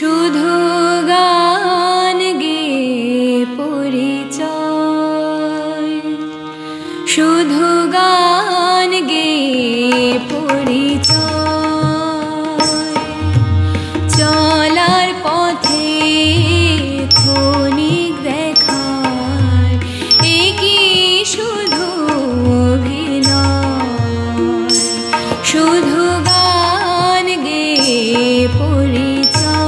শুধু গান গে পরিচয়, শুধু গান গে পরিচয়। চলার পথে ক্ষণিক দেখার একই শুধু অভিনয়, শুধু গান গে পরিচয়,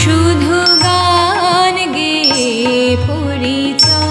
শুধু গান গে পরিচয়।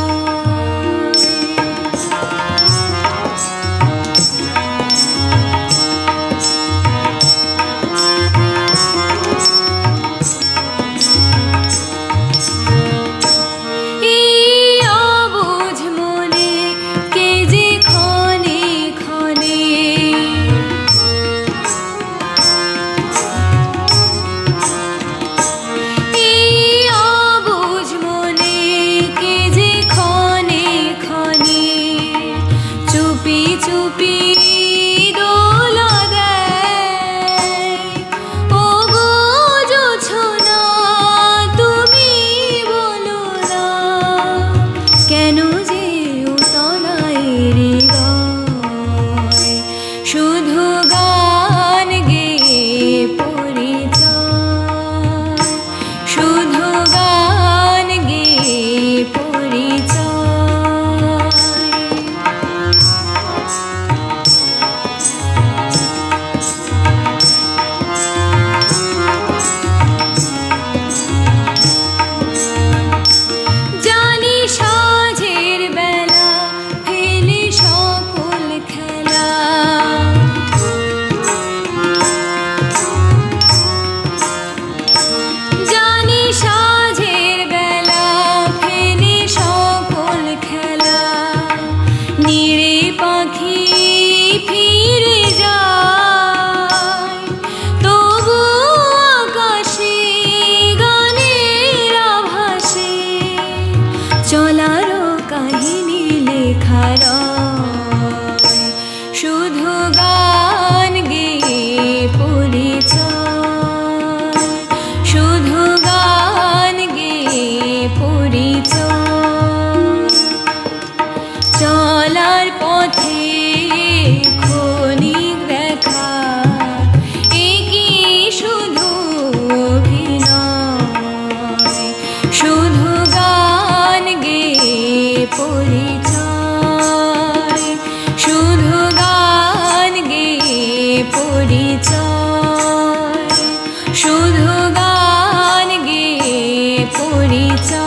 শুধু গান গে পরিচয়, শুধু গান গে পরিচয়। জানি সাঁঝের বেলা ফেলে সকল খেলা, জানি সাঁঝের বেলা ফেলে সকল খেলা। নিরে পাখি ফিরে যায়, তবু আকাশে গানের আভাসে চলার কাহিনী লেখা রয়। শুধু গান গে পরিচয়, শুধু গান গে পরিচয়। চলার পথে ক্ষণিক দেখা একই শুধু অভিনয়, শুধু গান গে পরিচয়, শুধু গান গে পরিচয়, শুধু গান গে পরিচয়।